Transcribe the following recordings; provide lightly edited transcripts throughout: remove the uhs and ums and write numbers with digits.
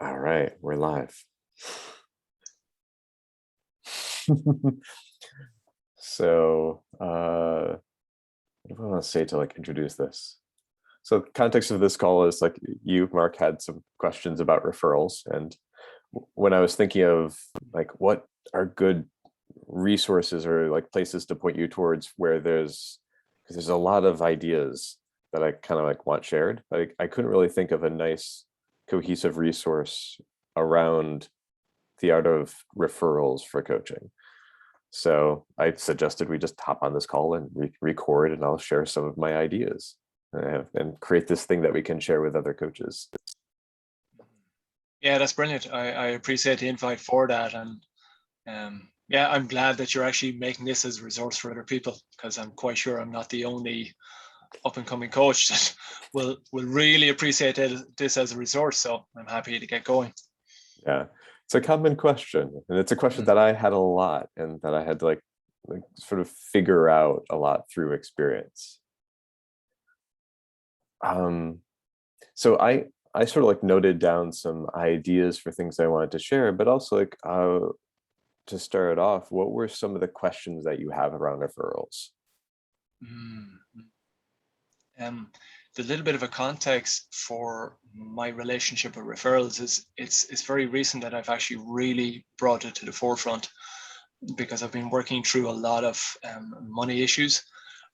All right, we're live. So, what do I want to say to like introduce this? So, context of this call is like you, Mark, had some questions about referrals, and when I was thinking of like what are good resources or like places to point you towards where because there's a lot of ideas that I kind of like want shared. I couldn't really think of a nice cohesive resource around the art of referrals for coaching. So I suggested we just hop on this call and record, and I'll share some of my ideas and create this thing that we can share with other coaches. Yeah, that's brilliant. I appreciate the invite for that. And yeah, I'm glad that you're actually making this as a resource for other people, because I'm quite sure I'm not the only up and coming coach that will really appreciate this as a resource. So I'm happy to get going. Yeah, it's a common question, and it's a question that I had a lot and that I had to like sort of figure out a lot through experience. So I sort of like noted down some ideas for things I wanted to share, but also like to start off, what were some of the questions that you have around referrals? The little bit of a context for my relationship with referrals is it's very recent that I've actually really brought it to the forefront, because I've been working through a lot of money issues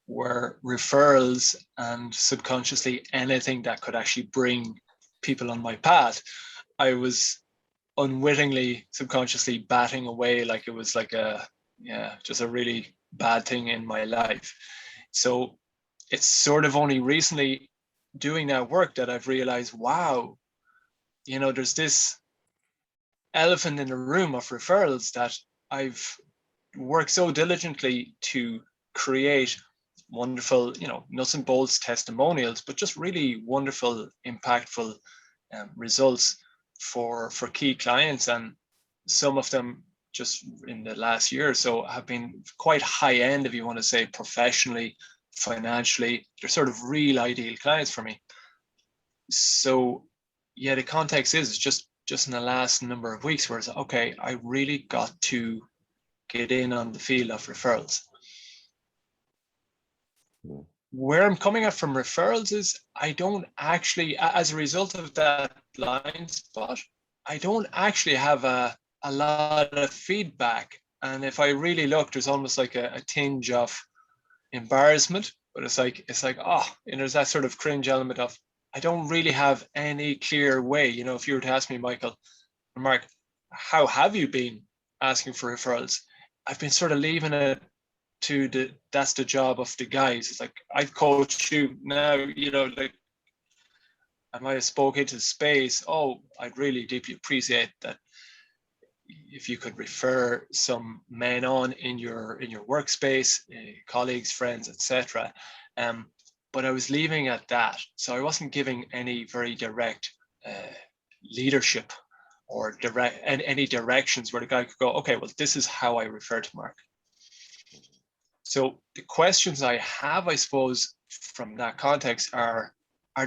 where referrals and subconsciously anything that could actually bring people on my path, I was unwittingly, subconsciously batting away like it was like just a really bad thing in my life. So it's sort of only recently doing that work that I've realized, wow, there's this elephant in the room of referrals that I've worked so diligently to create wonderful, nuts and bolts testimonials, but just really wonderful, impactful results for key clients. And some of them just in the last year or so have been quite high end, if you want to say, professionally, financially. They're sort of real ideal clients for me. So yeah, the context is just in the last number of weeks where it's okay, I really got to get in on the field of referrals. Where I'm coming at from referrals is I don't actually, as a result of that blind spot, I don't actually have a lot of feedback. And if I really look, there's almost like a tinge of embarrassment, but it's like, and there's that sort of cringe element of, I don't really have any clear way. If you were to ask me, Michael or Mark, how have you been asking for referrals? I've been sort of leaving it to that's the job of the guys. It's like, I've coached you now, like I might have spoken into space. Oh, I'd really deeply appreciate that if you could refer some men on in your workspace, colleagues, friends, etc. But I was leaving at that, so I wasn't giving any very direct leadership or any directions where the guy could go, okay, well, this is how I refer to Mark. So the questions I have, I suppose, from that context are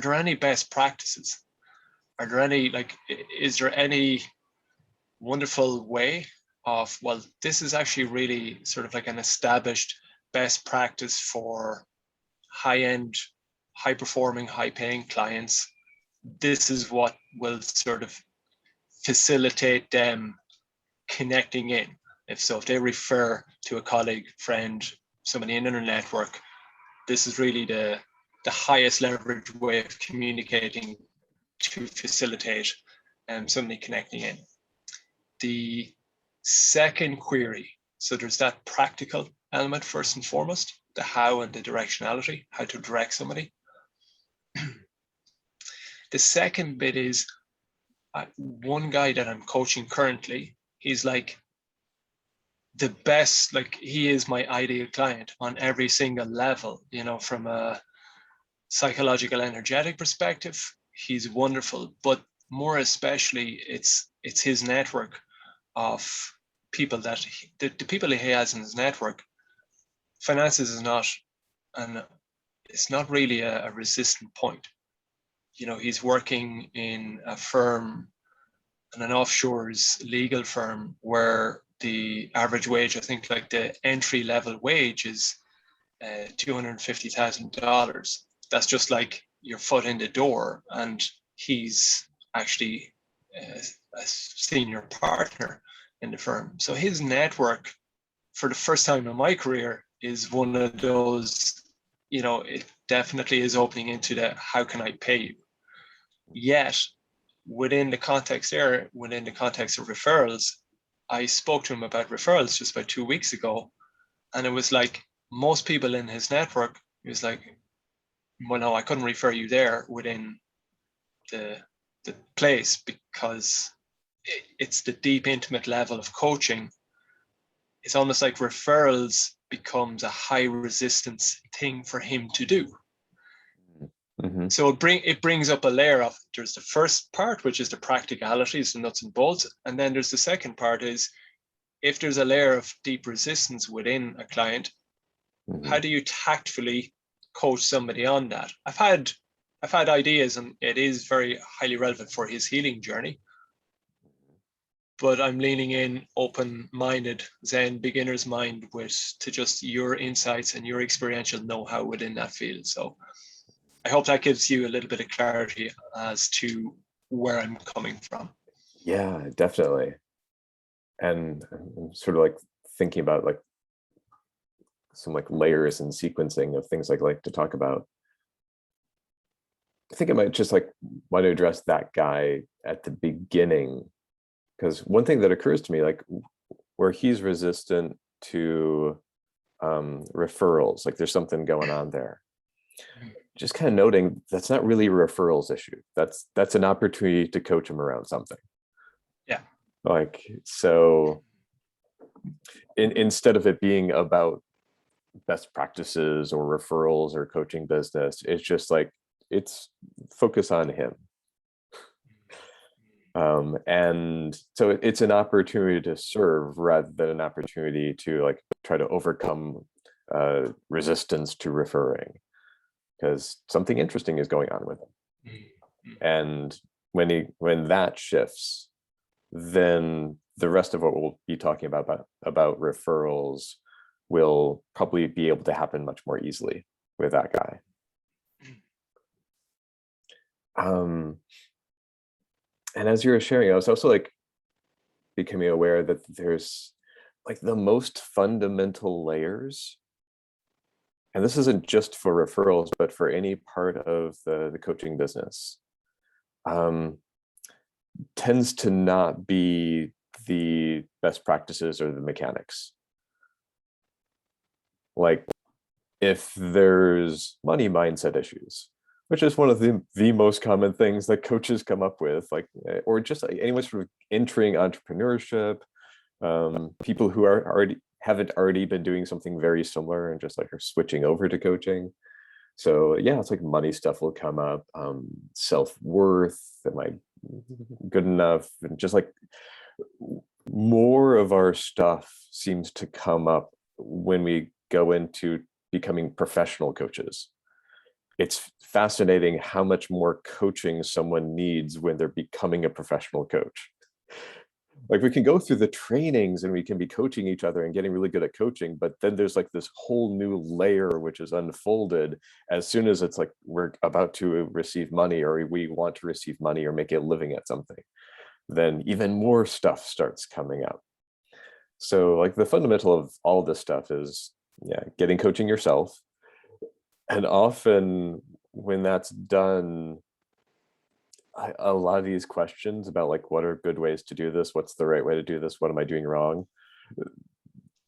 there any best practices? Are there any, is there any wonderful way of, well, this is actually really sort of like an established best practice for high-end, high-performing, high-paying clients. This is what will sort of facilitate them connecting in. If they refer to a colleague, friend, somebody in their network, this is really the highest leverage way of communicating to facilitate somebody connecting in. The second query, so there's that practical element first and foremost, the how and the directionality, how to direct somebody. The second bit is one guy that I'm coaching currently, he's like the best, like he is my ideal client on every single level, from a psychological, energetic perspective, he's wonderful, but more especially it's his network of people that the people he has in his network. Finances is not, and it's not really a resistant point. He's working in a firm an offshore's legal firm where the average wage, I think like the entry level wage is $250,000. That's just like your foot in the door, and he's actually a senior partner in the firm. So his network, for the first time in my career, is one of those, it definitely is opening into the how can I pay you? Yet within the context of referrals, I spoke to him about referrals just about 2 weeks ago. And it was like most people in his network, he was like, well, no, I couldn't refer you there within the place because it's the deep, intimate level of coaching. It's almost like referrals becomes a high resistance thing for him to do. Mm-hmm. So it brings up a layer of, there's the first part, which is the practicalities, the nuts and bolts. And then there's the second part is, if there's a layer of deep resistance within a client, mm-hmm. how do you tactfully coach somebody on that? I've had ideas, and it is very highly relevant for his healing journey. But I'm leaning in open-minded, Zen, beginner's mind to just your insights and your experiential know-how within that field. So I hope that gives you a little bit of clarity as to where I'm coming from. Yeah, definitely. And I'm sort of like thinking about like some like layers and sequencing of things I'd like to talk about. I think I might just like want to address that guy at the beginning, because one thing that occurs to me, like where he's resistant to referrals, like there's something going on there. Just kind of noting that's not really a referrals issue. That's an opportunity to coach him around something. Yeah. Like, so instead of it being about best practices or referrals or coaching business, it's just like, it's focus on him. And so it's an opportunity to serve rather than an opportunity to like try to overcome resistance to referring, because something interesting is going on with him. And when that shifts, then the rest of what we'll be talking about referrals will probably be able to happen much more easily with that guy. And as you were sharing, I was also like becoming aware that there's like the most fundamental layers, and this isn't just for referrals, but for any part of the coaching business, tends to not be the best practices or the mechanics. Like if there's money mindset issues, which is one of the most common things that coaches come up with, like, or just like anyone sort of entering entrepreneurship, people who haven't already been doing something very similar and just like are switching over to coaching. So yeah, it's like money stuff will come up, self-worth, am I good enough? And just like more of our stuff seems to come up when we go into becoming professional coaches. It's fascinating how much more coaching someone needs when they're becoming a professional coach. Like we can go through the trainings and we can be coaching each other and getting really good at coaching, but then there's like this whole new layer which is unfolded as soon as it's like we're about to receive money, or we want to receive money or make a living at something. Then even more stuff starts coming up. So like the fundamental of all of this stuff is, yeah, getting coaching yourself. And often when that's done, a lot of these questions about like, what are good ways to do this? What's the right way to do this? What am I doing wrong?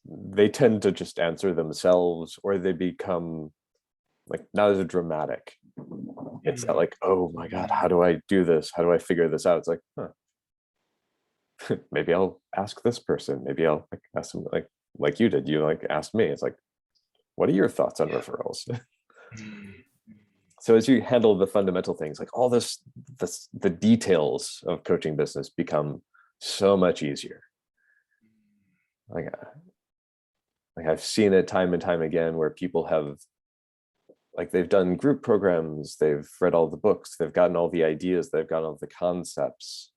They tend to just answer themselves, or they become like not as dramatic. It's not like, oh my God, how do I do this? How do I figure this out? It's like, maybe I'll ask this person. Maybe I'll like ask them like you did. You like asked me. It's like, what are your thoughts on referrals? So as you handle the fundamental things, like all this, the details of coaching business become so much easier. Like I've seen it time and time again where people have, like they've done group programs, they've read all the books, they've gotten all the ideas, they've got all the concepts,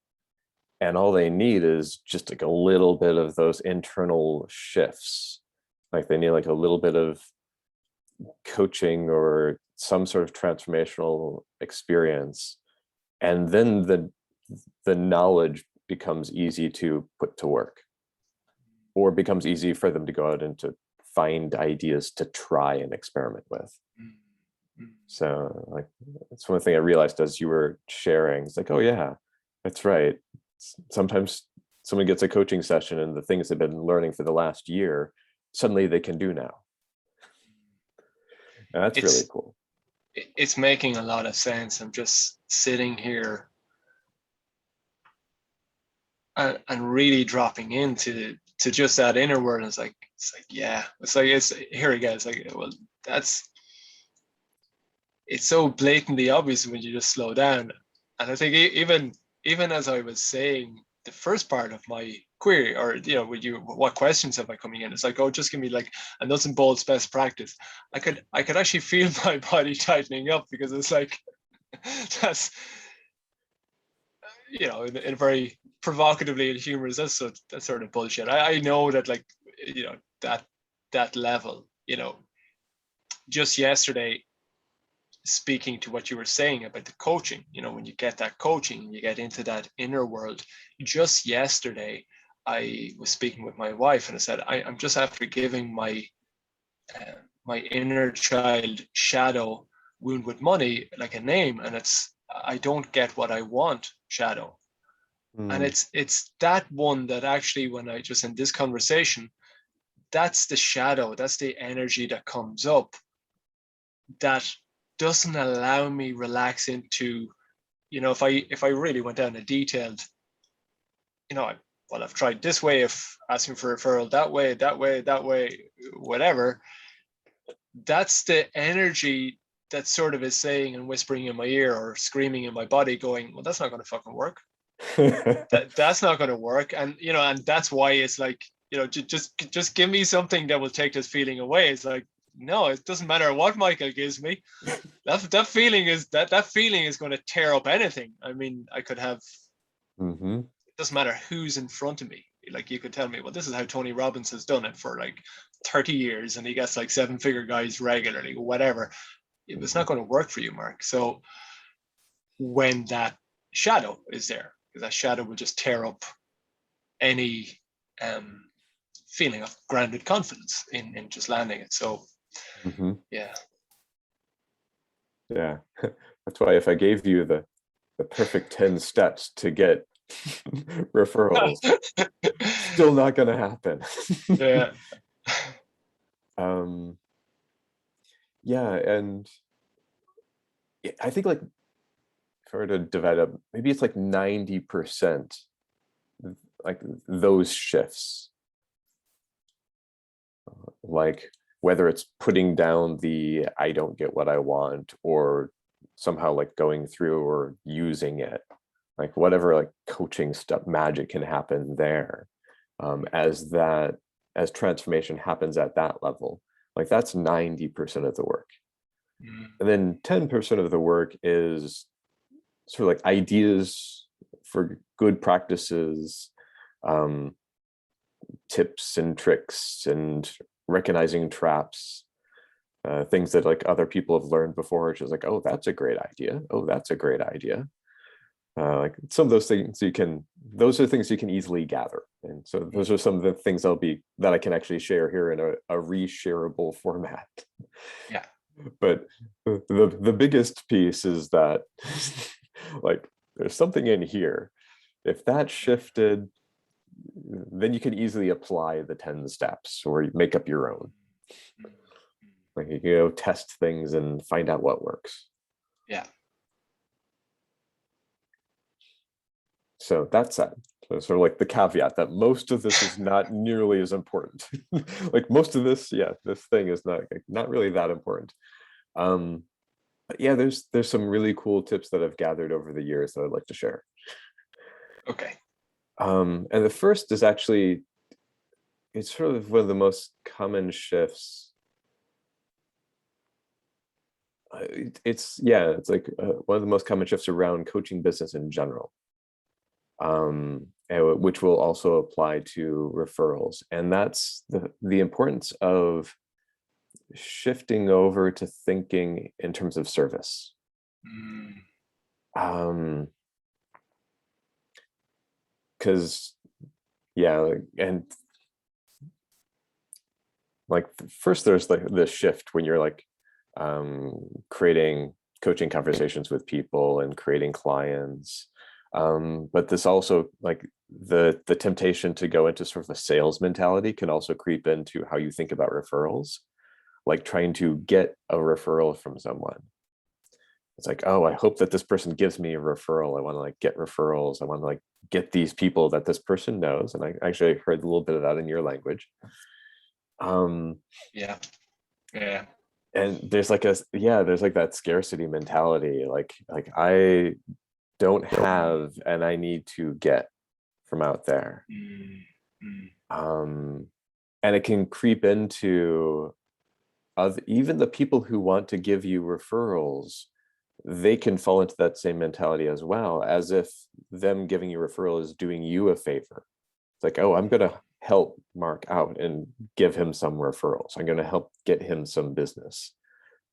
and all they need is just like a little bit of those internal shifts. Like they need like a little bit of coaching or some sort of transformational experience, and then the knowledge becomes easy to put to work, or becomes easy for them to go out and to find ideas to try and experiment with. So like it's one thing I realized as you were sharing. It's like, oh yeah, that's right. Sometimes someone gets a coaching session and the things they've been learning for the last year, suddenly they can do now. And that's really cool. It's making a lot of sense. I'm just sitting here and really dropping into just that inner world. And it's like, yeah, it's here again. It's like, well, it's so blatantly obvious when you just slow down. And I think even as I was saying the first part of my query, or what questions have I coming in? It's like, oh, just give me like a nuts and bolts best practice. I could actually feel my body tightening up, because it's like that's in a very provocatively and humorous, that's sort of bullshit. I know that, like, that level, just yesterday, speaking to what you were saying about the coaching, when you get that coaching, you get into that inner world. Just yesterday, I was speaking with my wife, and I said, I'm just after giving my inner child shadow wound with money like a name, and I don't get what I want shadow. And it's that one that actually, when I just in this conversation, that's the shadow, that's the energy that comes up that doesn't allow me relax into, if I really went down a detailed, I've tried this way of asking for a referral, that way, whatever. That's the energy that sort of is saying and whispering in my ear or screaming in my body, going, well, that's not going to fucking work. That's not going to work. And and that's why it's like, just give me something that will take this feeling away. It's like, no, it doesn't matter what Michael gives me. That feeling is going to tear up anything. I mean, I could have. It doesn't matter who's in front of me. Like, you could tell me, well, this is how Tony Robbins has done it for like 30 years, and he gets like 7-figure guys regularly, whatever. It's not going to work for you, Mark. So when that shadow is there, because that shadow will just tear up any feeling of grounded confidence in just landing it. So yeah. That's why if I gave you the perfect 10 steps to get referrals, still not going to happen. Yeah. And I think, like, if I were to divide up, maybe it's like 90% like those shifts, like whether it's putting down the I don't get what I want, or somehow like going through or using it, like whatever, like coaching stuff, magic can happen there. As transformation happens at that level, like that's 90% of the work. And then 10% of the work is sort of like ideas for good practices, tips and tricks, and recognizing traps, things that like other people have learned before, which is like, oh, that's a great idea. Oh, that's a great idea. Like some of those things those are things you can easily gather. And so those are some of the things that I can actually share here in a reshareable format. Yeah. But the biggest piece is that like there's something in here. If that shifted, then you can easily apply the 10 steps or make up your own. Like you can go test things and find out what works. Yeah. So that's that. So sort of like the caveat that most of this is not nearly as important. Like most of this, this thing is not really that important. But yeah, there's some really cool tips that I've gathered over the years that I'd like to share. Okay. And the first is actually, it's sort of one of the most common shifts. It's like one of the most common shifts around coaching business in general. which will also apply to referrals. And that's the importance of shifting over to thinking in terms of service. Because yeah, and like first there's like the shift when you're like creating coaching conversations with people and creating clients, but this also like the temptation to go into sort of a sales mentality can also creep into how you think about referrals, like trying to get a referral from someone. It's like, oh, I hope that this person gives me a referral. I want to like get referrals. I want to like get these people that this person knows. And I actually heard a little bit of that in your language. Yeah. And there's like there's like that scarcity mentality. Like I don't have and I need to get from out there. And it can creep into even the people who want to give you referrals. They can fall into that same mentality as well, as if them giving you a referral is doing you a favor. It's like, oh, I'm going to help Mark out and give him some referrals. I'm going to help get him some business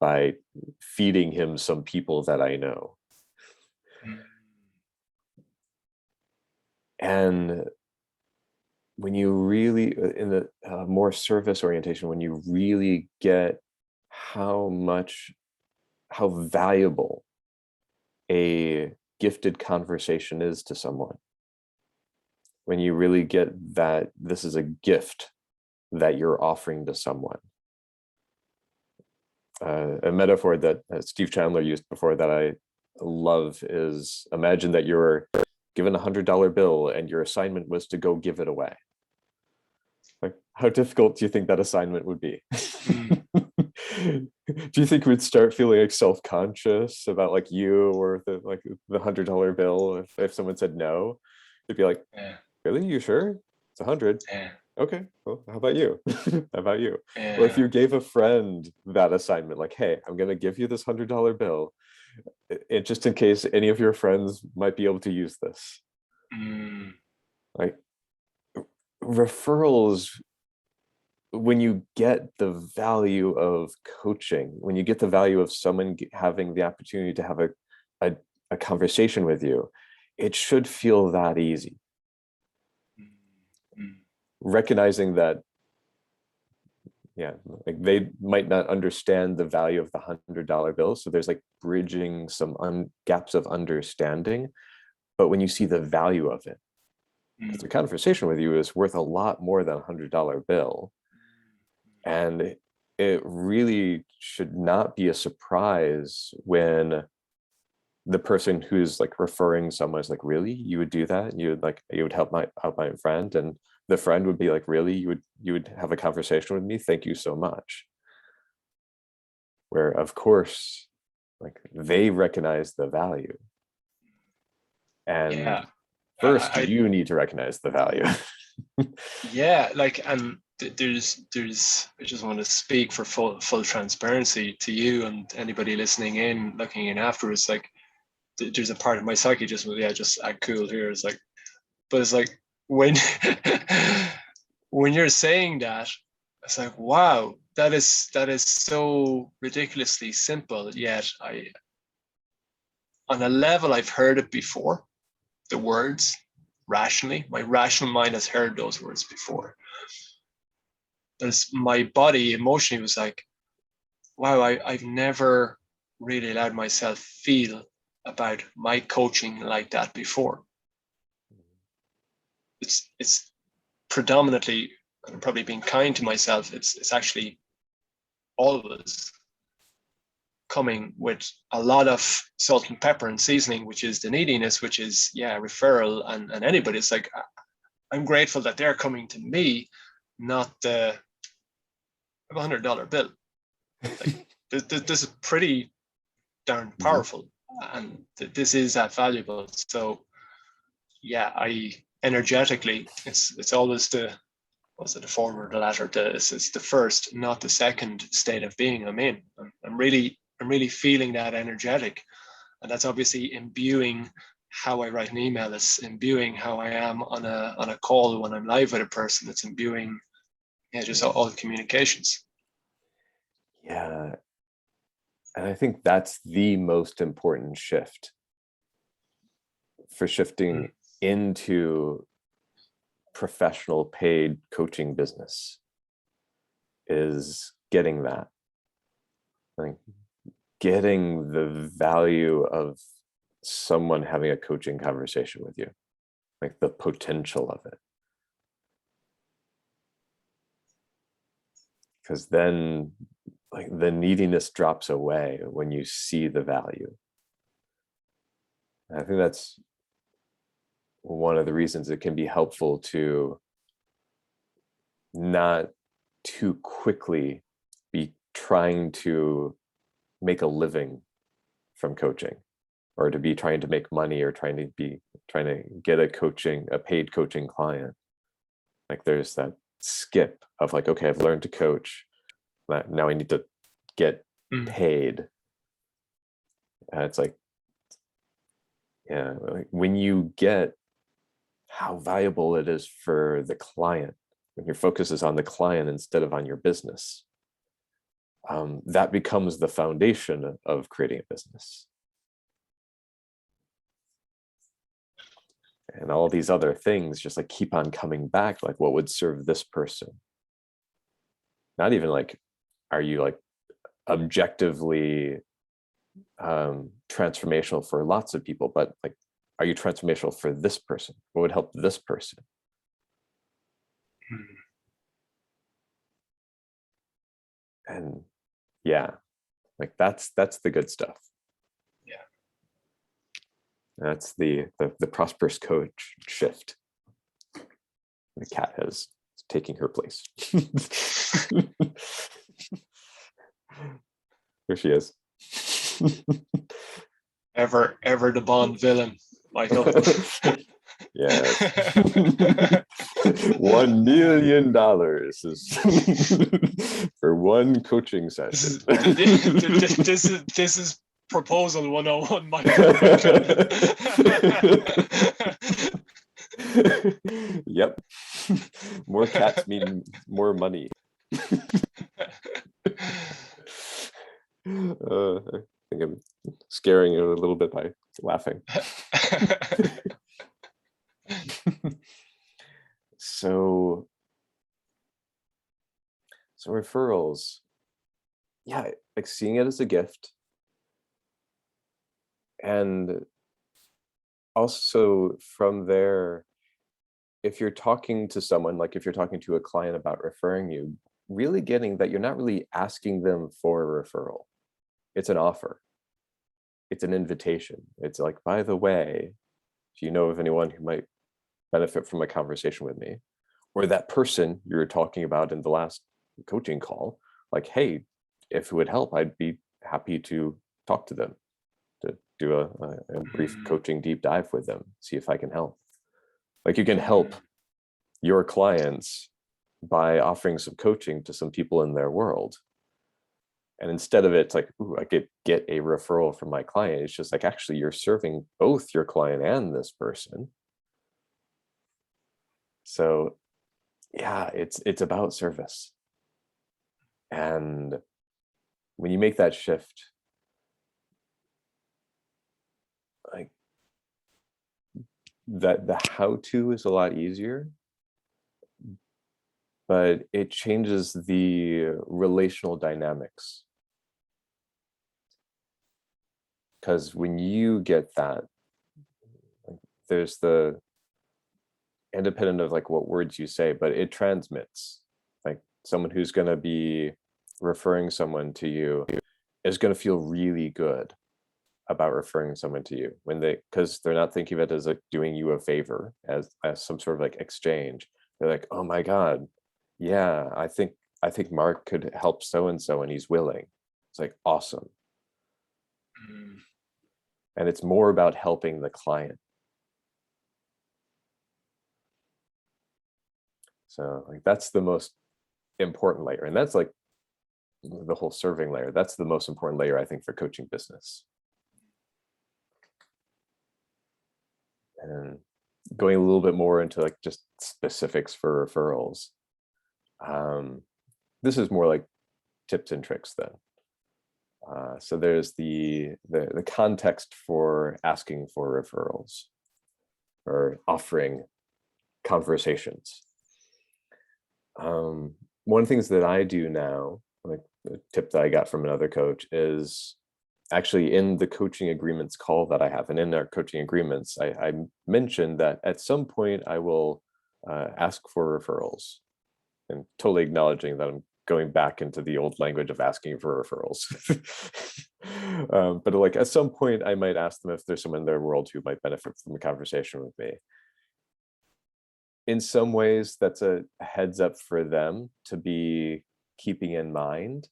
by feeding him some people that I know. And when you really, in the more service orientation, when you really get how valuable a gifted conversation is to someone, when you really get that this is a gift that you're offering to someone. A metaphor that Steve Chandler used before that I love is, imagine that you're given $100 bill and your assignment was to go give it away. Like, how difficult do you think that assignment would be? Do you think we'd start feeling like self-conscious about like you or the $100 bill if someone said no? They'd be like, really? You sure? It's 100. Okay, well, how about you? How about you? Or if you gave a friend that assignment, like, hey, I'm gonna give you this $100 bill, just in case any of your friends might be able to use this. Like, referrals, when you get the value of coaching, when you get the value of someone having the opportunity to have a conversation with you, it should feel that easy. Recognizing that, like they might not understand the value of the $100 bill, so there's like bridging some gaps of understanding. But when you see the value of it, because the conversation with you is worth a lot more than a $100 bill, and it really should not be a surprise when the person who's like referring someone is like, really, you would do that? You would help my friend? And the friend would be like, really, you would have a conversation with me? Thank you so much. Where of course, like they recognize the value. And first, you need to recognize the value. There's I just want to speak for full transparency to you and anybody listening in, looking in afterwards. Like, there's a part of my psyche just act cool here. It's like, but it's like when when you're saying that, it's like, wow, that is so ridiculously simple. Yet on a level, I've heard it before. The words rationally, my rational mind has heard those words before. But my body emotionally was like, wow, I've never really allowed myself feel about my coaching like that before. It's predominantly, and I'm probably being kind to myself, it's actually always coming with a lot of salt and pepper and seasoning, which is the neediness, which is referral and anybody. It's like, I'm grateful that they're coming to me, not the $100 bill. Like, this is pretty darn powerful, and this is that valuable. So I energetically, it's always the former, the latter. It's the first, not the second state of being I'm in. I'm really feeling that energetic, and that's obviously imbuing how I write an email. It's imbuing how I am on a call when I'm live with a person. It's imbuing, yeah, just all the communications. Yeah. And I think that's the most important shift for shifting into professional paid coaching business, is getting that, like getting the value of someone having a coaching conversation with you, like the potential of it. Because then like the neediness drops away when you see the value. And I think that's one of the reasons it can be helpful to not too quickly be trying to make a living from coaching, or to be trying to make money, or trying to get a paid coaching client. Like there's that skip of like, okay, I've learned to coach, now I need to get paid. And it's like, yeah, like when you get how valuable it is for the client, when your focus is on the client instead of on your business, that becomes the foundation of creating a business. And all these other things just like keep on coming back, like what would serve this person? Not even like, are you like objectively transformational for lots of people, but like, are you transformational for this person? What would help this person? And yeah, like that's the good stuff. Yeah. That's the prosperous coach shift. The cat is taking her place. Here she is. Ever the Bond villain, Michael. Yes. $1 million is for one coaching session. This is proposal 101, Michael. Yep. More cats mean more money. I think I'm scaring you a little bit by laughing. So referrals, yeah, like seeing it as a gift. And also from there, if you're talking to someone, like if you're talking to a client about referring you, really getting that you're not really asking them for a referral. It's an offer. It's an invitation. It's like, by the way, do you know of anyone who might benefit from a conversation with me? Or that person you were talking about in the last coaching call, like, hey, if it would help, I'd be happy to talk to them, to do a brief coaching deep dive with them, see if I can help. Like you can help your clients by offering some coaching to some people in their world. And instead of it's like, ooh, I could get a referral from my client, it's just like, actually, you're serving both your client and this person. So yeah, it's about service. And when you make that shift, like that, the how-to is a lot easier, but it changes the relational dynamics. Because when you get that, like, there's the independent of like what words you say, but it transmits. Like someone who's going to be referring someone to you is going to feel really good about referring someone to you, when because they're not thinking of it as like doing you a favor, as some sort of like exchange. They're like, oh my God, yeah, I think Mark could help so and so, and he's willing. It's like, awesome. And it's more about helping the client. So like that's the most important layer, and that's like the whole serving layer. That's the most important layer, I think, for coaching business. And going a little bit more into like just specifics for referrals. This is more like tips and tricks then. So there's the context for asking for referrals or offering conversations. One of the things that I do now, like a tip that I got from another coach, is actually in the coaching agreements call that I have, and in our coaching agreements, I mentioned that at some point I will ask for referrals, and totally acknowledging that I'm going back into the old language of asking for referrals. But like at some point I might ask them if there's someone in their world who might benefit from a conversation with me. In some ways, that's a heads up for them to be keeping in mind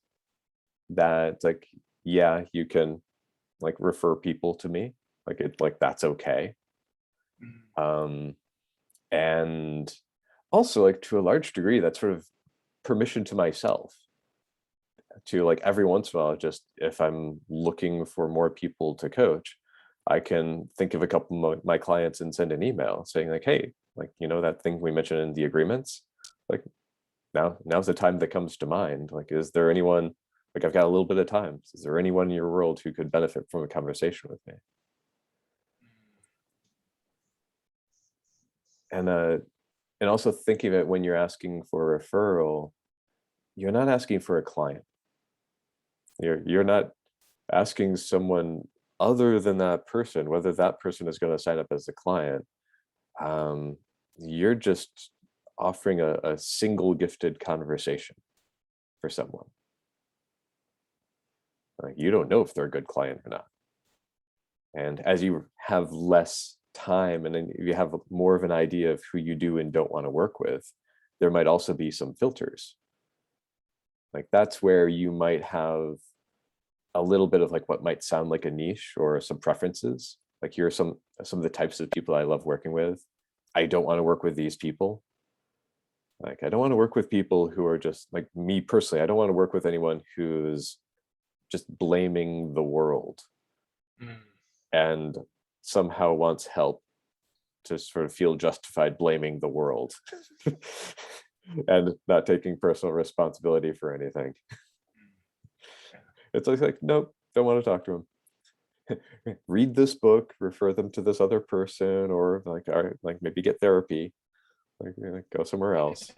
that, like, yeah, you can like refer people to me, like that's okay. And also, like, to a large degree, that's sort of permission to myself to, like, every once in a while, just if I'm looking for more people to coach, I can think of a couple of my clients and send an email saying like, hey, like, that thing we mentioned in the agreements, like, now's the time that comes to mind. Like, is there anyone, like, I've got a little bit of time, is there anyone in your world who could benefit from a conversation with me? And also thinking of it, when you're asking for a referral, you're not asking for a client. You're not asking someone other than that person, whether that person is going to sign up as a client. You're just offering a single gifted conversation for someone. Like, you don't know if they're a good client or not. And as you have less time and then you have more of an idea of who you do and don't want to work with, there might also be some filters. Like, that's where you might have a little bit of like what might sound like a niche or some preferences. Like, here are some of the types of people I love working with. I don't want to work with these people. Like, I don't want to work with people who are just like me personally. I don't want to work with anyone who's just blaming the world and somehow wants help to sort of feel justified blaming the world and not taking personal responsibility for anything. It's like, nope, don't want to talk to him. Read this book, refer them to this other person, or like, all right, like maybe get therapy, like go somewhere else.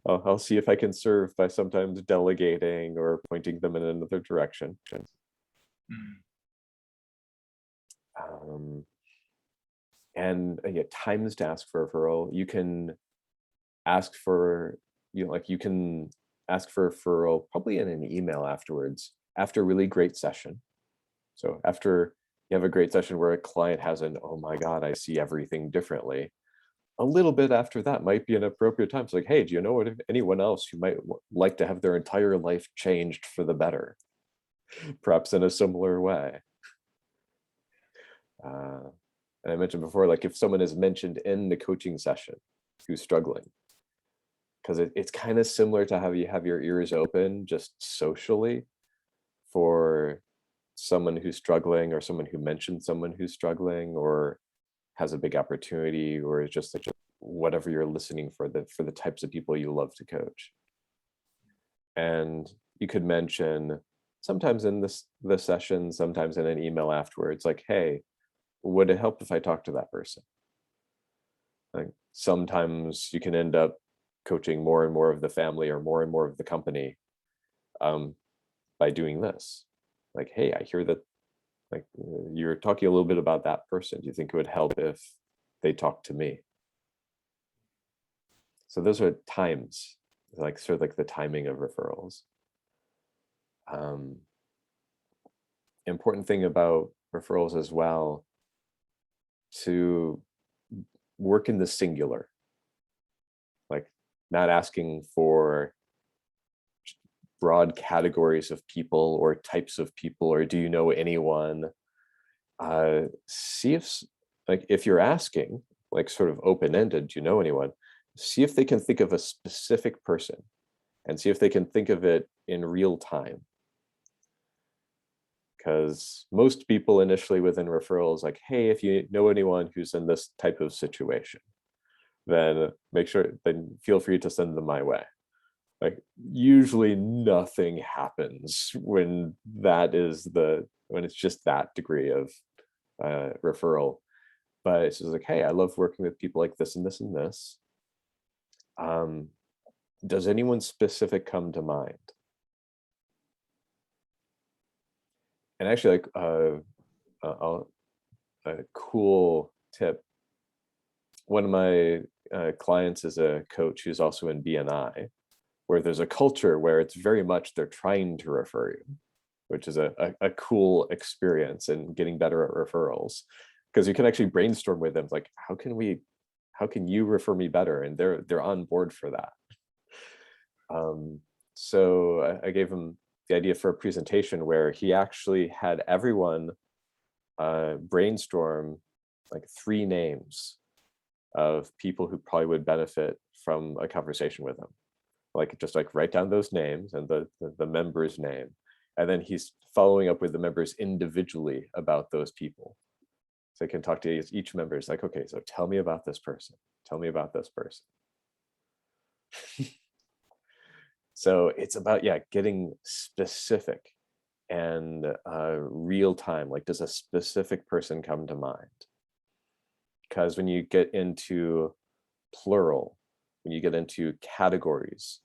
I'll see if I can serve by sometimes delegating or pointing them in another direction. And yeah, times to ask for a referral. You can ask for, you can ask for a referral probably in an email afterwards, after a really great session. So after you have a great session where a client has an, oh my God, I see everything differently, a little bit after that might be an appropriate time. It's like, hey, do you know anyone else who might like to have their entire life changed for the better, perhaps in a similar way? And I mentioned before, like, if someone is mentioned in the coaching session who's struggling, because it's kind of similar to how you have your ears open just socially for someone who's struggling, or someone who mentioned someone who's struggling or has a big opportunity, or is just like whatever you're listening for the types of people you love to coach. And you could mention sometimes in the session, sometimes in an email afterwards, like, hey, would it help if I talk to that person? Like, sometimes you can end up coaching more and more of the family or more and more of the company by doing this. Like, hey, I hear that, like, you're talking a little bit about that person. Do you think it would help if they talk to me? So those are times, like sort of like the timing of referrals. Important thing about referrals as well, to work in the singular, like not asking for broad categories of people or types of people, or do you know anyone? See if, like, if you're asking, like, sort of open-ended, do you know anyone? See if they can think of a specific person, and see if they can think of it in real time. because most people initially within referrals, like, hey, if you know anyone who's in this type of situation, then then feel free to send them my way. Like, usually nothing happens when when it's just that degree of referral. But it's just like, hey, I love working with people like this and this and this. Does anyone specific come to mind? And actually, like a cool tip. One of my clients is a coach who's also in BNI, where there's a culture where it's very much they're trying to refer you, which is a cool experience in getting better at referrals, because you can actually brainstorm with them, like, how can you refer me better? And they're on board for that. So I gave him the idea for a presentation where he actually had everyone brainstorm like 3 names of people who probably would benefit from a conversation with him. Like, just like write down those names and the member's name, and then he's following up with the members individually about those people, so he can talk to each member. It's like, okay, so tell me about this person, tell me about this person. So it's about, yeah, getting specific and real time. Like, does a specific person come to mind? Because when you get into plural, when you get into categories,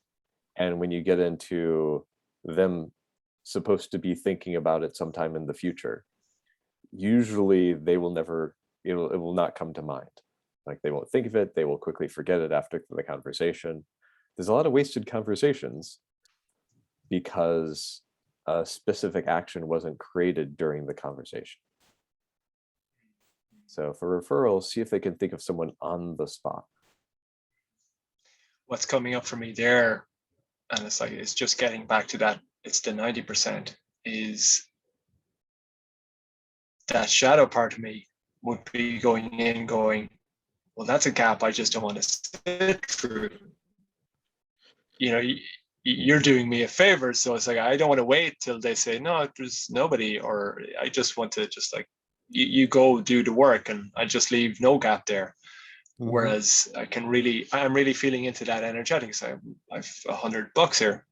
and when you get into them supposed to be thinking about it sometime in the future, usually it will not come to mind. Like, they won't think of it, they will quickly forget it after the conversation. There's a lot of wasted conversations because a specific action wasn't created during the conversation. So for referrals, see if they can think of someone on the spot. What's coming up for me there, and it's just getting back to that, it's the 90%, is that shadow part of me would be going in going, well, that's a gap I just don't want to sit through. You're doing me a favor, so it's like, I don't want to wait till they say no, there's nobody, or I just want to just like, you go do the work and I just leave no gap there. Mm-hmm. Whereas I'm really feeling into that energetic side. I've $100 here.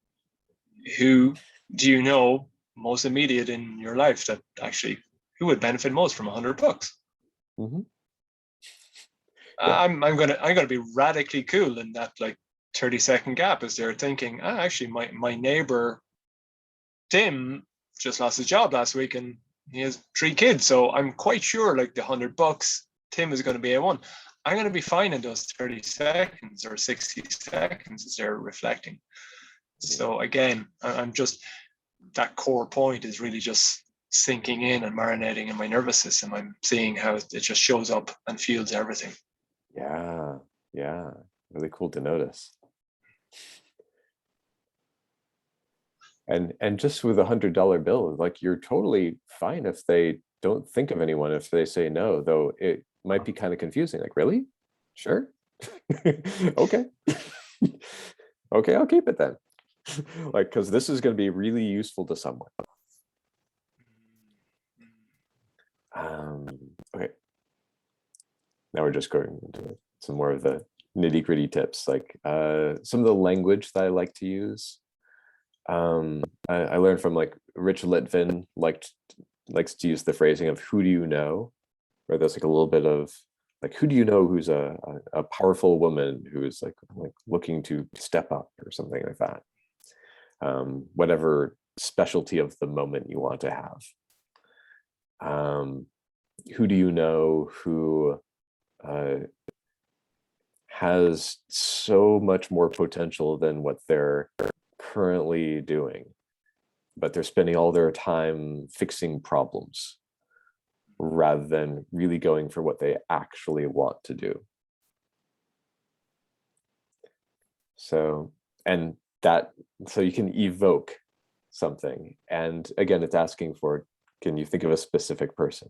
Who do you know most immediate in your life that actually, who would benefit most from $100? Mm-hmm. Yeah. I'm gonna be radically cool in that like 30-second gap, as they're thinking, actually my neighbor Tim just lost his job last week and he has 3 kids, so I'm quite sure like the $100 Tim is going to be A1. I'm going to be fine in those 30 seconds or 60 seconds as they're reflecting. So again, I'm just, that core point is really just sinking in and marinating in my nervous system. I'm seeing how it just shows up and feels everything. Yeah, really cool to notice. And just with $100 bill, like, you're totally fine if they don't think of anyone, if they say no, though it might be kind of confusing. Like, really? Sure. Okay. Okay, I'll keep it then. Like, because this is going to be really useful to someone. Okay. Now we're just going into some more of the nitty-gritty tips, like some of the language that I like to use. I learned from like Rich Litvin likes to use the phrasing of "who do you know," where there's like a little bit of like, who do you know who's a powerful woman who's like looking to step up or something like that. Whatever specialty of the moment you want to have. Who do you know who has so much more potential than what they're currently doing, but they're spending all their time fixing problems rather than really going for what they actually want to do. So you can evoke something. And again, it's asking for, can you think of a specific person?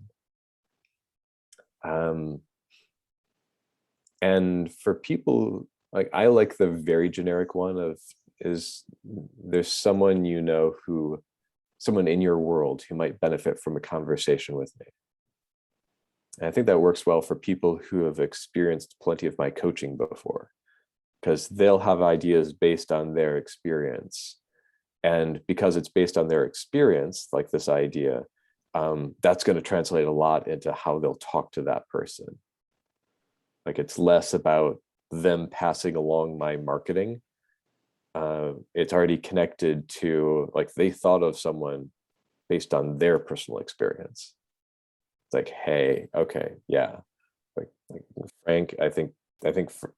And for people, like, I like the very generic one of, is there's someone you know who someone in your world who might benefit from a conversation with me. And I think that works well for people who have experienced plenty of my coaching before, because they'll have ideas based on their experience. And because it's based on their experience, like this idea, that's going to translate a lot into how they'll talk to that person. Like it's less about them passing along my marketing. It's already connected to, like, they thought of someone based on their personal experience. It's like, hey, okay, yeah, like Frank, I think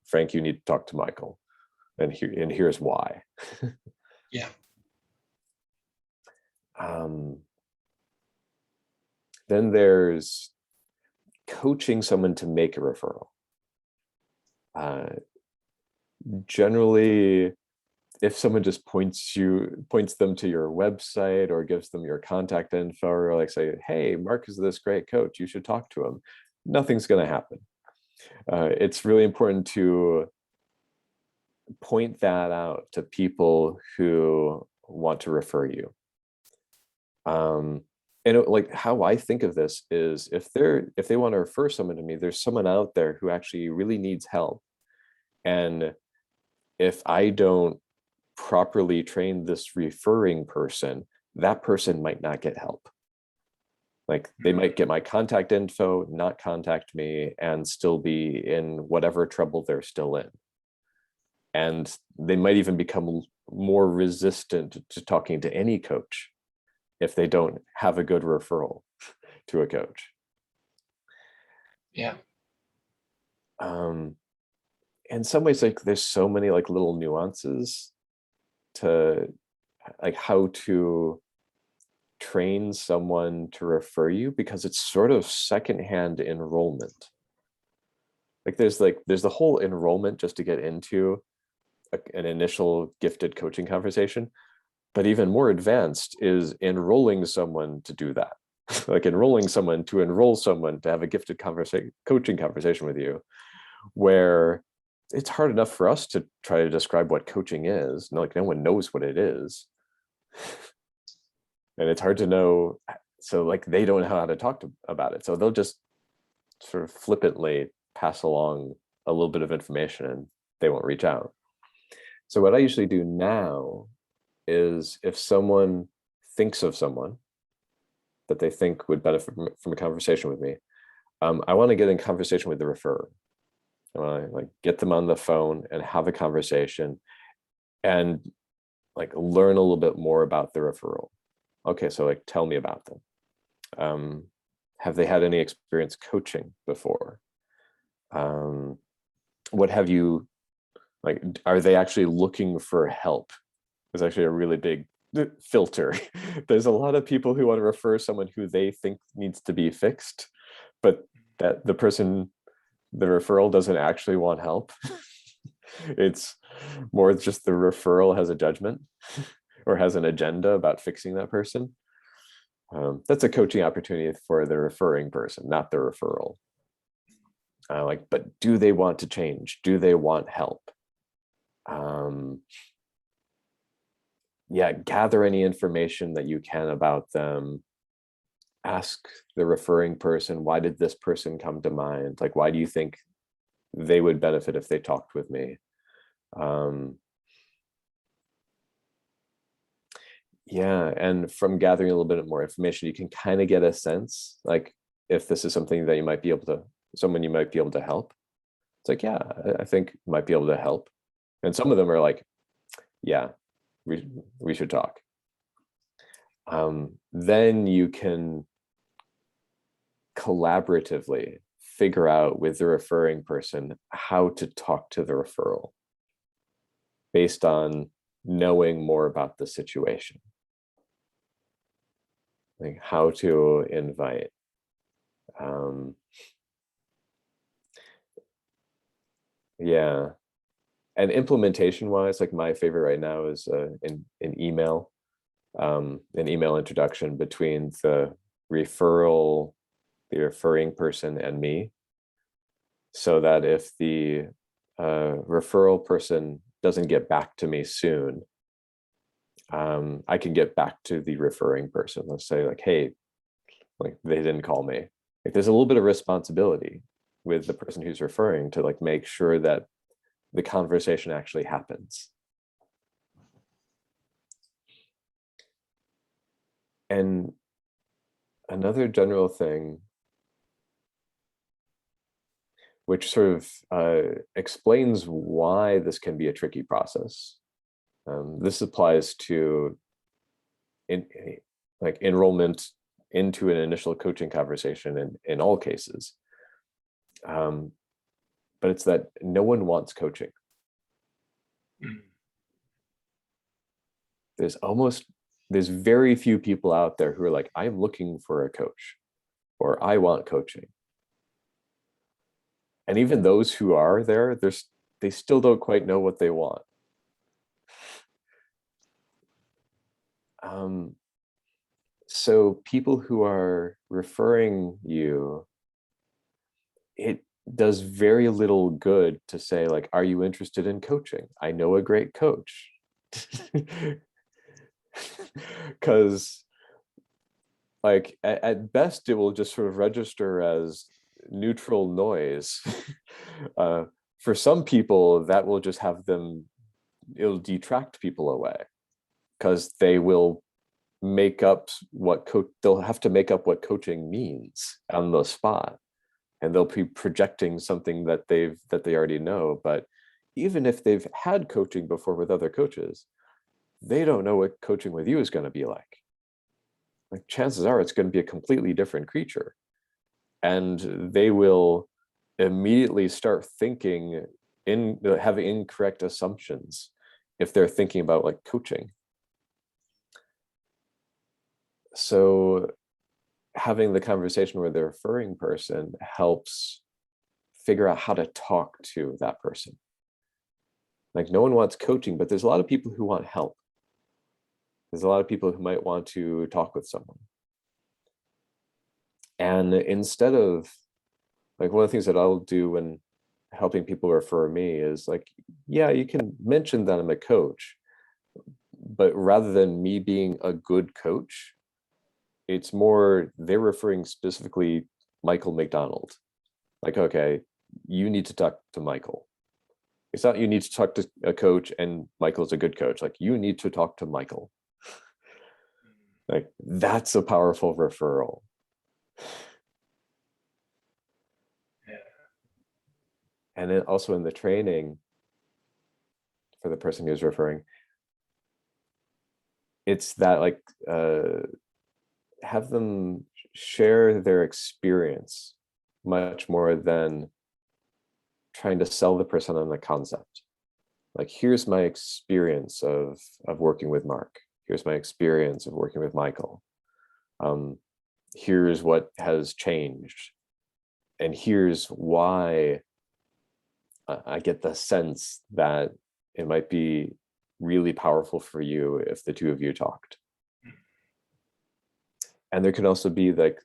Frank, you need to talk to Michael, and here's why. Yeah. Then there's coaching someone to make a referral. Generally, if someone just points them to your website or gives them your contact info, or like say, hey, Mark is this great coach, you should talk to him, nothing's going to happen. It's really important to point that out to people who want to refer you. And like how I think of this is, if they want to refer someone to me, there's someone out there who actually really needs help. And if I don't properly train this referring person, that person might not get help. Like they might get my contact info, not contact me, and still be in whatever trouble they're still in. And they might even become more resistant to talking to any coach if they don't have a good referral to a coach. Yeah. In some ways, like there's so many like little nuances to like how to train someone to refer you, because it's sort of secondhand enrollment. Like there's the whole enrollment just to get into an initial gifted coaching conversation, but even more advanced is enrolling someone to do that. Like enrolling someone to enroll someone to have a gifted coaching conversation with you, where it's hard enough for us to try to describe what coaching is. Like no one knows what it is. And it's hard to know. So like they don't know how to talk about it. So they'll just sort of flippantly pass along a little bit of information and they won't reach out. So what I usually do now is, if someone thinks of someone that they think would benefit from a conversation with me, I want to get in conversation with the referrer. I want to like get them on the phone and have a conversation and like learn a little bit more about the referral. Okay, so like tell me about them. Have they had any experience coaching before? What have you, like, are they actually looking for help? Is actually a really big filter. There's a lot of people who want to refer someone who they think needs to be fixed, but that the referral doesn't actually want help. It's more just the referral has a judgment or has an agenda about fixing that person. That's a coaching opportunity for the referring person, not the referral. But do they want to change? Do they want help? Gather any information that you can about them. Ask the referring person, why did this person come to mind? Like, why do you think they would benefit if they talked with me? And from gathering a little bit more information, you can kind of get a sense, like, if this is something that someone you might be able to help. It's like, yeah, I think might be able to help. And some of them are like, yeah, we should talk. Then you can collaboratively figure out with the referring person how to talk to the referral based on knowing more about the situation. Like how to invite. And implementation wise, like my favorite right now is an email introduction between the referring person and me, so that if the referral person doesn't get back to me soon, I can get back to the referring person. Let's say like, hey, like they didn't call me. Like there's a little bit of responsibility with the person who's referring to like make sure that the conversation actually happens. And another general thing, which sort of explains why this can be a tricky process. This applies to like enrollment into an initial coaching conversation in all cases. But it's that no one wants coaching. There's very few people out there who are like, I'm looking for a coach, or I want coaching. And even those who are there, they still don't quite know what they want. So people who are referring you, it does very little good to say like, are you interested in coaching? I know a great coach. Because like at best it will just sort of register as neutral noise. For some people that will just have them, it'll detract people away, because they will make up they'll have to make up what coaching means on the spot, and they'll be projecting something that they already know. But even if they've had coaching before with other coaches, they don't know what coaching with you is going to be like. Like chances are it's going to be a completely different creature, and they will immediately start thinking having incorrect assumptions if they're thinking about like coaching. So having the conversation with the referring person helps figure out how to talk to that person. Like no one wants coaching, but there's a lot of people who want help. There's a lot of people who might want to talk with someone. And instead of like, one of the things that I'll do when helping people refer me is like, yeah, you can mention that I'm a coach, but rather than me being a good coach, it's more they're referring specifically Michael McDonald. Like, okay, you need to talk to Michael. It's not you need to talk to a coach and Michael's a good coach. Like you need to talk to Michael. Like that's a powerful referral. And then also in the training for the person who's referring, it's that like have them share their experience much more than trying to sell the person on the concept. Like, here's my experience of working with Mark. Here's my experience of working with Michael. Here's what has changed. And here's why I get the sense that it might be really powerful for you if the two of you talked. And there can also be like,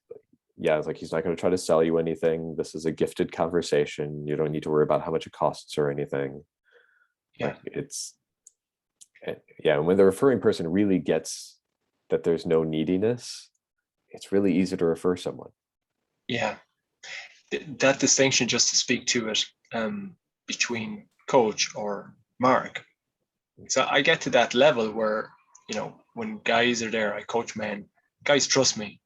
yeah, it's like he's not going to try to sell you anything. This is a gifted conversation. You don't need to worry about how much it costs or anything. Yeah. Like yeah, when the referring person really gets that there's no neediness, it's really easy to refer someone. Yeah. That distinction, just to speak to it, between coach or Mark. So I get to that level where, when guys are there, I coach men, guys trust me.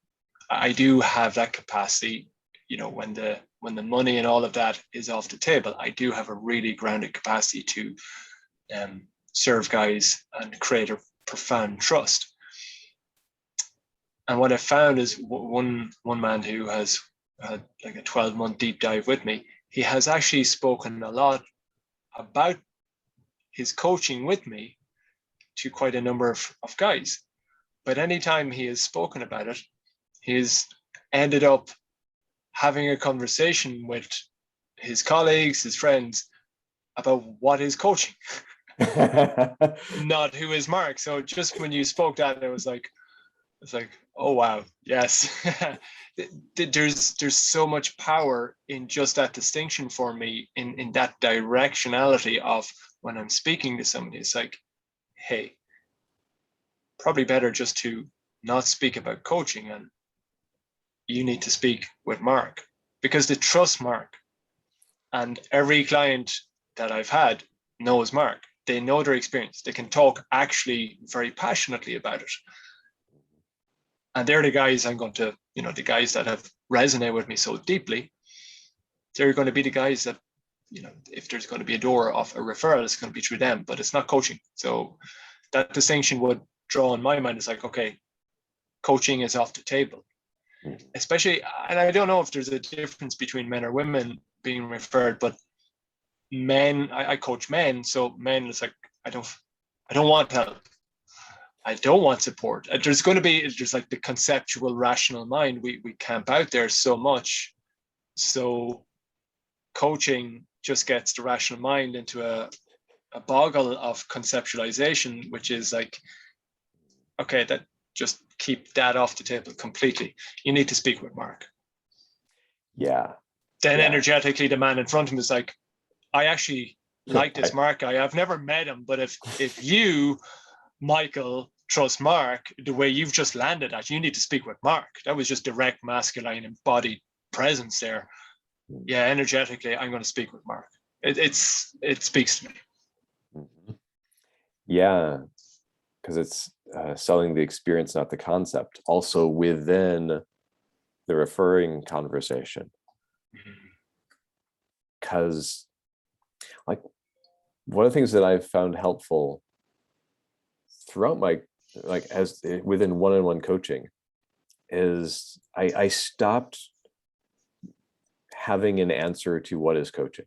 I do have that capacity, when the money and all of that is off the table, I do have a really grounded capacity to serve guys and create a profound trust. And what I found is one man who has had like a 12-month deep dive with me, he has actually spoken a lot about his coaching with me to quite a number of guys. But anytime he has spoken about it, he's ended up having a conversation with his colleagues, his friends, about what is coaching, not who is Mark. So just when you spoke that, it's like, oh wow, yes. There's so much power in just that distinction for me, in that directionality of when I'm speaking to somebody. It's like, hey, probably better just to not speak about coaching, and you need to speak with Mark, because they trust Mark. And every client that I've had knows Mark. They know their experience. They can talk actually very passionately about it. And they're the guys I'm going to, the guys that have resonated with me so deeply, they're going to be the guys that, if there's going to be a door of a referral, it's going to be through them, but it's not coaching. So that distinction would draw in my mind. It's like, okay, coaching is off the table. Especially, and I don't know if there's a difference between men or women being referred, but men, I coach men, so men, it's like, I don't want help. I don't want support. There's like the conceptual rational mind. We camp out there so much. So coaching just gets the rational mind into a boggle of conceptualization, which is like, okay, that just keep that off the table completely. You need to speak with Mark. Yeah. Then energetically, the man in front of him is like, I actually like this Mark guy. I've never met him, but if you, Michael, trust Mark the way you've just landed at, you need to speak with Mark. That was just direct masculine embodied presence there. Yeah, energetically, I'm going to speak with Mark. It speaks to me. Mm-hmm. Yeah, because it's selling the experience, not the concept. Also within the referring conversation, because like one of the things that I've found helpful throughout my as within one-on-one coaching is I stopped having an answer to what is coaching.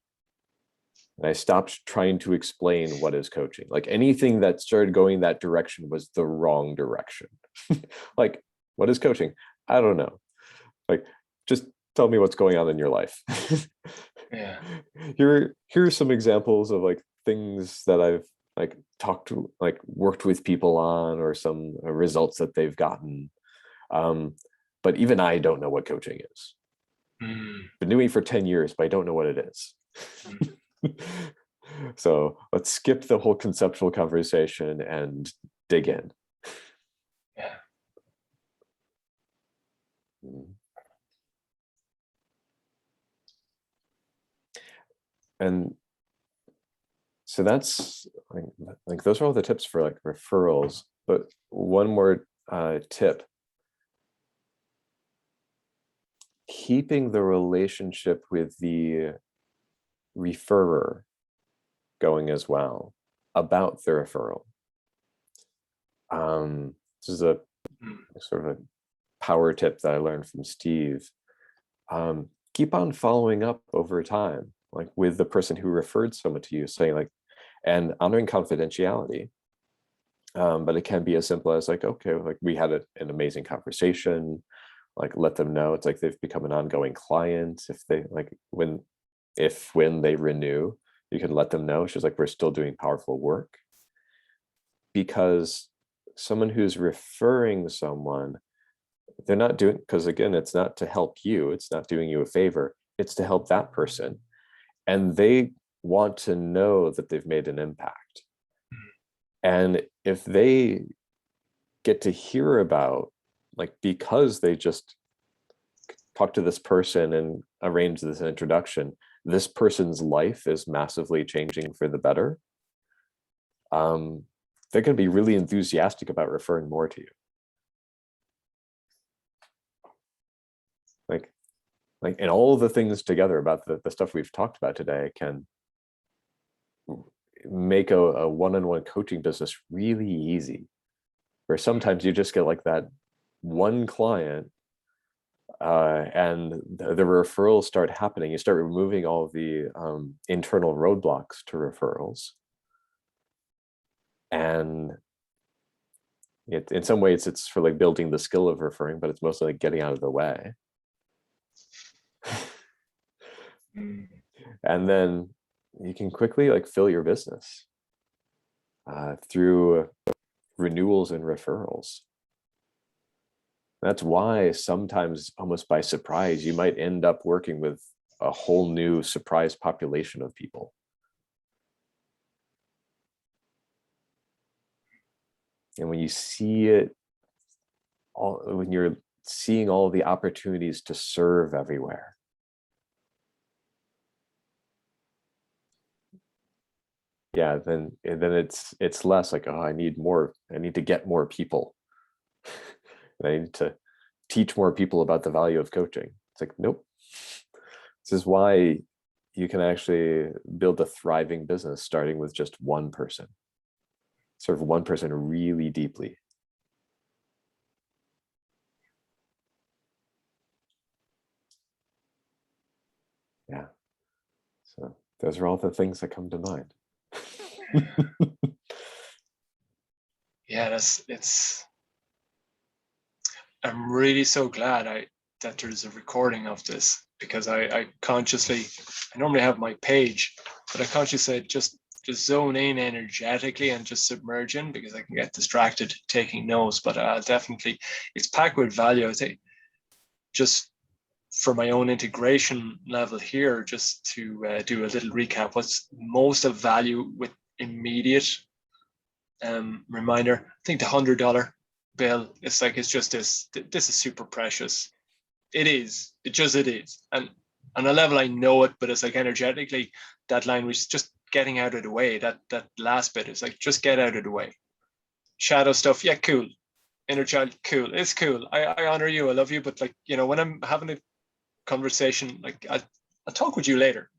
And I stopped trying to explain what is coaching. Like anything that started going that direction was the wrong direction. Like, what is coaching? I don't know. Like, just tell me what's going on in your life. Yeah. Here are some examples of like things that I've worked with people on, or some results that they've gotten. But even I don't know what coaching is. Been doing it for 10 years, but I don't know what it is. So let's skip the whole conceptual conversation and dig in. Yeah. And so that's like those are all the tips for like referrals. But one more tip: keeping the relationship with the referrer going as well about the referral. This is a sort of a power tip that I learned from Steve. Keep on following up over time, like with the person who referred someone to you, saying like, and honoring confidentiality. But it can be as simple as like, okay, like we had an amazing conversation, like let them know. It's like they've become an ongoing client. If they like when they renew, you can let them know. It's just like, we're still doing powerful work. Because someone who's referring someone, they're not doing, because again, it's not to help you, it's not doing you a favor, it's to help that person. And they want to know that they've made an impact. And if they get to hear about, like, because they just talk to this person and arrange this introduction, this person's life is massively changing for the better, they're going to be really enthusiastic about referring more to you. Like, and all the things together about the stuff we've talked about today can make a one-on-one coaching business really easy, where sometimes you just get like that one client, and the referrals start happening. You start removing all of the internal roadblocks to referrals. And in some ways it's for like building the skill of referring, but it's mostly like getting out of the way. And then you can quickly like fill your business through renewals and referrals. That's why sometimes, almost by surprise, you might end up working with a whole new surprise population of people. And when you see it all, when you're seeing all the opportunities to serve everywhere, yeah, then it's less like, oh, I need to get more people. And I need to teach more people about the value of coaching. It's like, nope. This is why you can actually build a thriving business starting with just one person. Serve one person really deeply. Yeah. So those are all the things that come to mind. Yeah, I'm really so glad that there's a recording of this, because I normally have my page, but I consciously just zone in energetically and just submerge in, because I can get distracted taking notes. But definitely, it's packed with value. I think just for my own integration level here, just to do a little recap, what's most of value with immediate reminder. I think the $100 bill, it's just this is super precious. It is. It is. And on a level I know it, but it's like energetically, that line was just getting out of the way. That last bit is like, just get out of the way. Shadow stuff, yeah, cool. Inner child, cool. It's cool. I honor you. I love you. But like, when I'm having a conversation, like I'll talk with you later.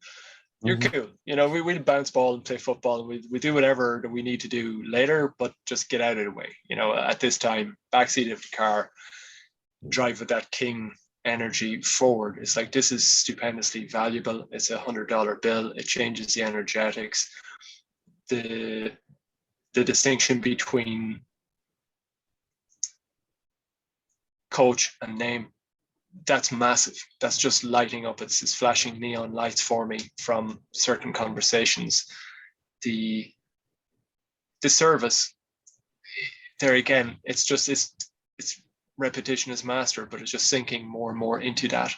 You're cool. We'll bounce ball and play football, and we do whatever that we need to do later, but just get out of the way. At this time, backseat of the car, drive with that king energy forward. It's like, this is stupendously valuable. It's $100 bill. It changes the energetics. The distinction between coach and name, that's massive. That's just lighting up. It's this flashing neon lights for me from certain conversations. The service, there again, it's repetition is master, but it's just sinking more and more into that.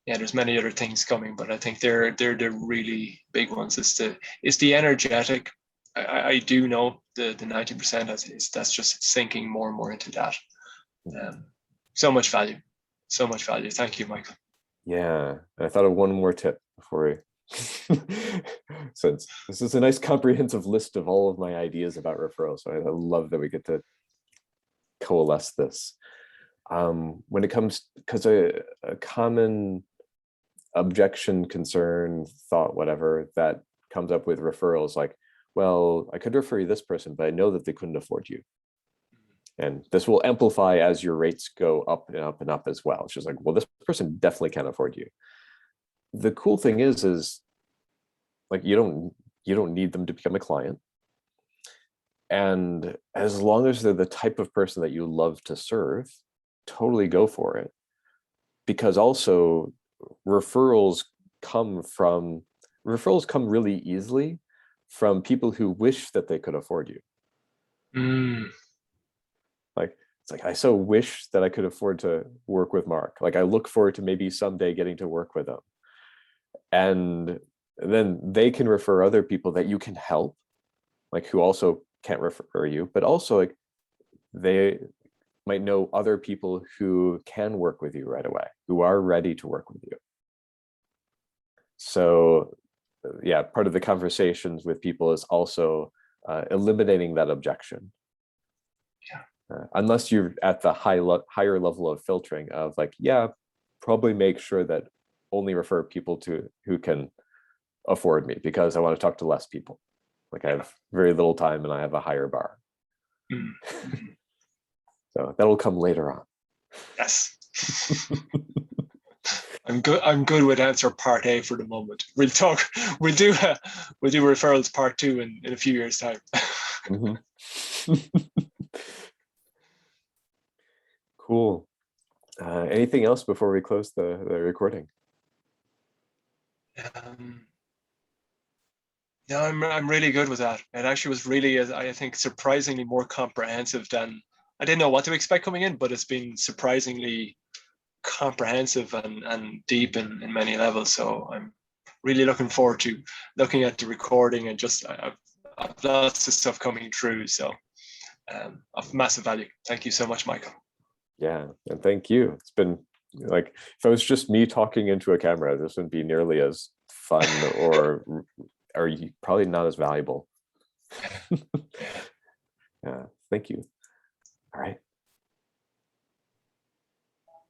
Yeah, there's many other things coming, but I think they're the really big ones. It's the energetic. I do know the 90% that's just sinking more and more into that. So much value. So much value. Thank you, Michael. Yeah. I thought of one more tip before we since this is a nice comprehensive list of all of my ideas about referrals. So I love that we get to coalesce this. When it comes, because a common objection, concern, thought, whatever that comes up with referrals, like, well, I could refer you this person, but I know that they couldn't afford you. And this will amplify as your rates go up and up and up as well. It's just like, well, this person definitely can't afford you. The cool thing is like, you don't need them to become a client. And as long as they're the type of person that you love to serve, totally go for it. Because also referrals come really easily from people who wish that they could afford you. Like, it's like, I so wish that I could afford to work with Mark. Like, I look forward to maybe someday getting to work with him. And then they can refer other people that you can help, like, who also can't refer you, but also like they might know other people who can work with you right away, who are ready to work with you. So yeah, part of the conversations with people is also eliminating that objection. Unless you're at the higher level of filtering of like, yeah, probably make sure that only refer people to who can afford me, because I want to talk to less people. Like, I have very little time and I have a higher bar. So that'll come later on. Yes. I'm good with answer part A for the moment. We'll do referrals part 2 in a few years' time. Cool. Anything else before we close the recording? No, I'm really good with that. It actually was really, I think, surprisingly more comprehensive than I didn't know what to expect coming in, but it's been surprisingly comprehensive and deep in many levels. So I'm really looking forward to looking at the recording, and just I've lots of stuff coming through. So of massive value. Thank you so much, Michael. Yeah, and thank you. It's been like, if it was just me talking into a camera, this wouldn't be nearly as fun or probably not as valuable. Yeah. Yeah, thank you. All right.